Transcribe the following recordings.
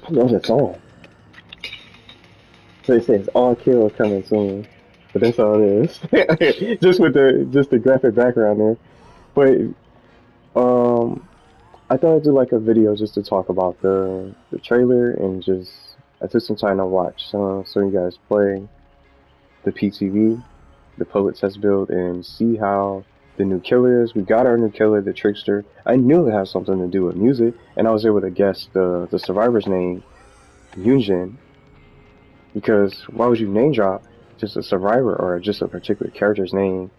I love that song. So it says all kill coming soon. But that's all it is. Just with the graphic background there. But I thought I'd do like a video just to talk about the trailer and just I took some time to watch some of you guys play the PTV, the public test build, and see how the new killer is. We got our new killer, the Trickster. I knew it had something to do with music, and I was able to guess the survivor's name, Yun-Jin, because why would you name drop just a survivor or just a particular character's name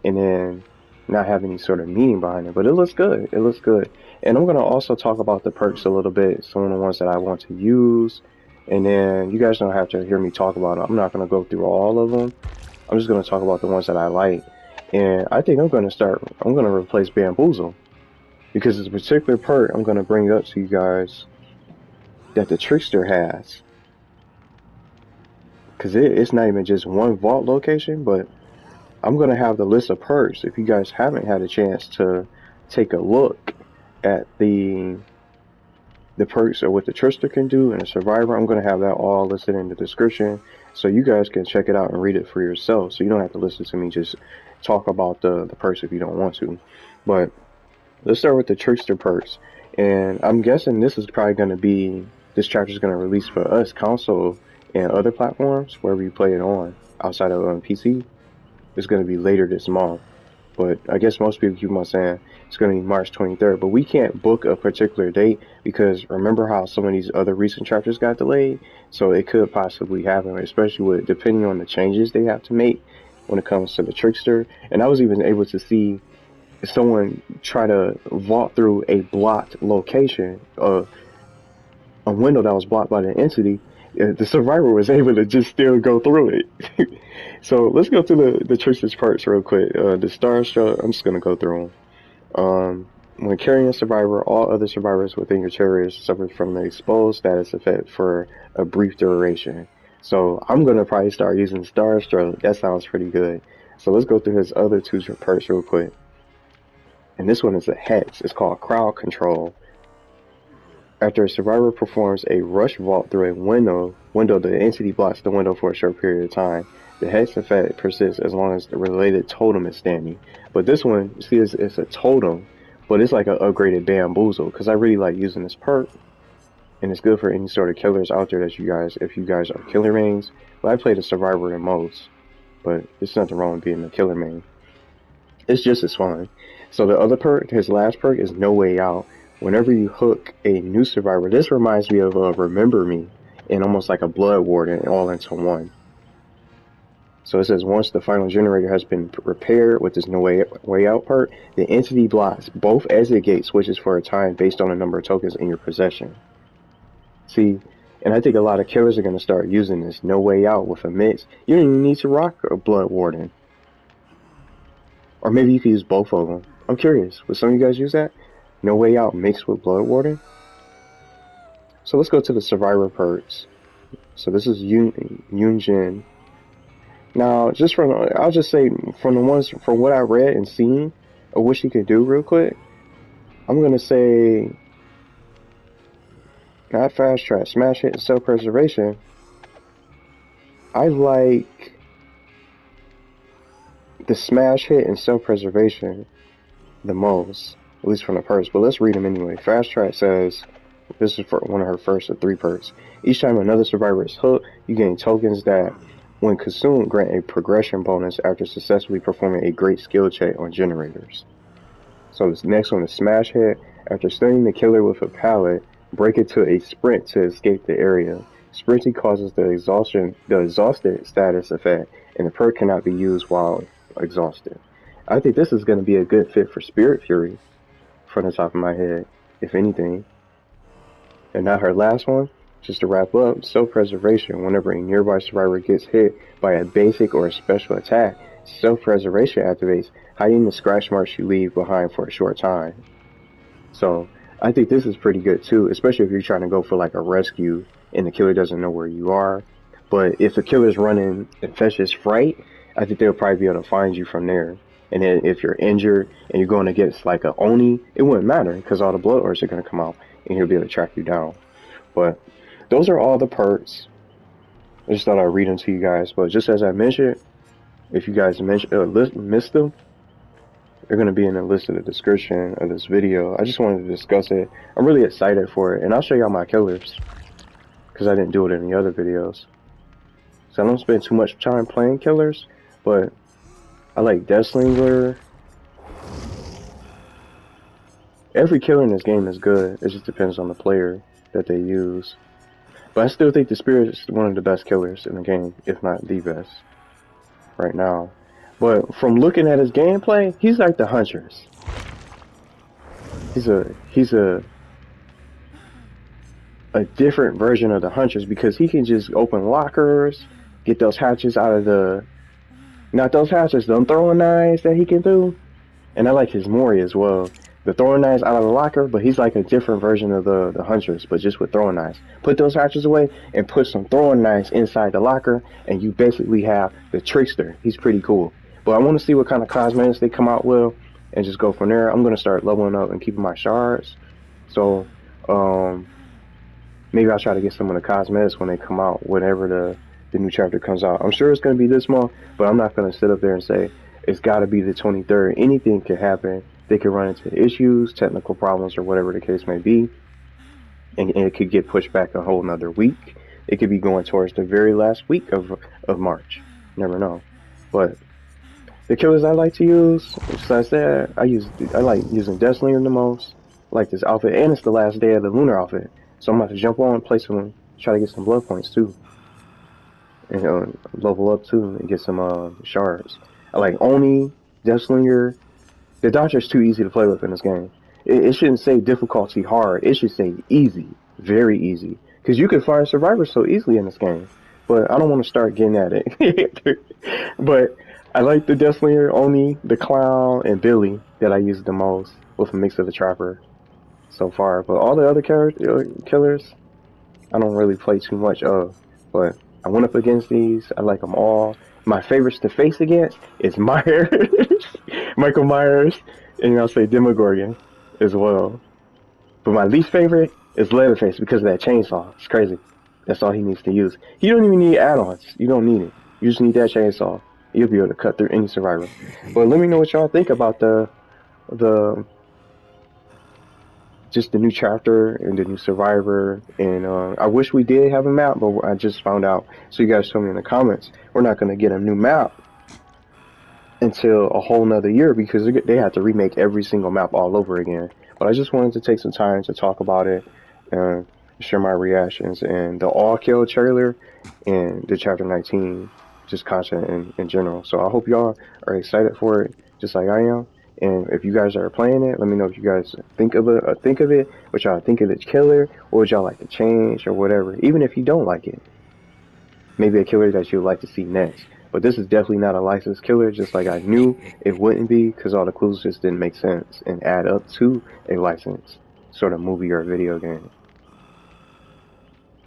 and then not have any sort of meaning behind it? But it looks good. It looks good. And I'm going to also talk about the perks a little bit, some of the ones that I want to use. And then you guys don't have to hear me talk about it. I'm not going to go through all of them. I'm just going to talk about the ones that I like. And I think I'm going to replace Bamboozle. Because it's a particular perk I'm going to bring up to you guys that the Trickster has. Because it's not even just one vault location, but I'm going to have the list of perks. If you guys haven't had a chance to take a look at the perks or what the Trickster can do and a survivor, I'm going to have that all listed in the description so you guys can check it out and read it for yourself, so you don't have to listen to me just talk about the perks if you don't want to. But let's start with the Trickster perks, and I'm guessing this is probably going to be, this chapter is going to release for us console and other platforms where we play it on outside of PC. It's going to be later this month, but I guess most people keep on saying it's going to be March 23rd, but we can't book a particular date because remember how some of these other recent chapters got delayed, so it could possibly happen, especially with depending on the changes they have to make when it comes to the Trickster. And I was even able to see someone try to vault through a blocked location, a window that was blocked by the entity. The survivor was able to just still go through it. So let's go through the Trickster's parts real quick. The Starstruck, I'm just going to go through them. When carrying a survivor, all other survivors within your territory suffer from the exposed status effect for a brief duration. So I'm going to probably start using Starstruck. That sounds pretty good. So let's go through his other two perks real quick. And this one is a Hex. It's called Crowd Control. After a survivor performs a rush vault through a window, the entity blocks the window for a short period of time. The Hex effect persists as long as the related totem is standing. But this one, see, it's a totem, but it's like an upgraded Bamboozle, because I really like using this perk, and it's good for any sort of killers out there that you guys, if you guys are killer mains. But I play the survivor the most, but there's nothing wrong with being a killer main. It's just as fun. So the other perk, his last perk, is No Way Out. Whenever you hook a new survivor, this reminds me of Remember Me, and almost like a Blood Warden all into one. So it says once the final generator has been repaired with this No Way Out perk, the entity blocks both exit gate switches for a time based on the number of tokens in your possession. See, and I think a lot of killers are going to start using this No Way Out with a mix. You don't even need to rock a Blood Warden. Or maybe you could use both of them. I'm curious, would some of you guys use that? No Way Out mixed with Blood Warden? So let's go to the survivor perks. So this is Yun-Jin. Now, I'll just say from the ones, from what I read and seen of what she could do real quick, I'm gonna say not fast track, smash hit, and self-preservation. I like the smash hit and self-preservation the most, at least from the perks, but let's read them anyway. Fast track says, this is for one of her first of 3 perks. Each time another survivor is hooked, you gain tokens that, when consumed, grant a progression bonus after successfully performing a great skill check on generators. So this next one is smash hit. After stunning the killer with a pallet, break it to a sprint to escape the area. Sprinting causes the exhausted status effect, and the perk cannot be used while exhausted. I think this is going to be a good fit for Spirit Fury, from the top of my head, if anything. And now her last one, just to wrap up, self-preservation. Whenever a nearby survivor gets hit by a basic or a special attack, self-preservation activates, hiding the scratch marks you leave behind for a short time. So I think this is pretty good too, especially if you're trying to go for like a rescue and the killer doesn't know where you are. But if the killer's running Infectious Fright, I think they'll probably be able to find you from there. And then if you're injured and you're going against like a Oni, it wouldn't matter because all the blood ores are going to come out and he'll be able to track you down. But those are all the perks. I just thought I'd read them to you guys, but just as I mentioned, if you guys missed them, they're going to be in the list in the description of this video. I just wanted to discuss it. I'm really excited for it, and I'll show y'all my killers, because I didn't do it in the other videos. So I don't spend too much time playing killers, but I like Deathslinger. Every killer in this game is good. It just depends on the player that they use. But I still think the Spirit is one of the best killers in the game, if not the best, right now. But from looking at his gameplay, he's like the Huntress. He's a different version of the Huntress because he can just open lockers, get those hatches out of the, not those hatches, them throwing knives that he can do. And I like his Mori as well. The throwing knives out of the locker, but he's like a different version of the Huntress, but just with throwing knives. Put those hatches away and put some throwing knives inside the locker, and you basically have the Trickster. He's pretty cool. But I want to see what kind of cosmetics they come out with, and just go from there. I'm going to start leveling up and keeping my shards. So, maybe I'll try to get some of the cosmetics when they come out, whenever the new chapter comes out. I'm sure it's going to be this month, but I'm not going to sit up there and say it's got to be the 23rd. Anything could happen. They could run into issues, technical problems, or whatever the case may be, and it could get pushed back a whole nother week. It could be going towards the very last week of March. Never know. But the killers I like to use, besides that, I like using Deathslinger the most. I like this outfit, and it's the last day of the lunar outfit, so I'm about to jump on and play some, try to get some blood points too, and level up too, and get some shards. I like Oni, Deathslinger. The Dodger's too easy to play with in this game. It shouldn't say difficulty hard. It should say easy, very easy, because you can find survivors so easily in this game. But I don't want to start getting at it. But I like the Deathslinger, Oni, the Clown, and Billy that I use the most, with a mix of the Trapper so far. But all the other killers, I don't really play too much of. But I went up against these. I like them all. My favorites to face against is Myers, Michael Myers, and I'll say Demogorgon as well. But my least favorite is Leatherface because of that chainsaw. It's crazy. That's all he needs to use. He don't even need add-ons. You don't need it. You just need that chainsaw. You'll be able to cut through any survivor. But let me know what y'all think about just the new chapter and the new survivor. And I wish we did have a map, but I just found out. So you guys told me in the comments, we're not going to get a new map until a whole nother year because they have to remake every single map all over again. But I just wanted to take some time to talk about it and share my reactions and the all kill trailer and the chapter 19 just content in general. So I hope y'all are excited for it just like I am. And if you guys are playing it, let me know if you guys think of it, what y'all think of the killer, or would y'all like to change or whatever. Even if you don't like it, maybe a killer that you'd like to see next. But this is definitely not a licensed killer, just like I knew it wouldn't be, because all the clues just didn't make sense and add up to a licensed sort of movie or video game.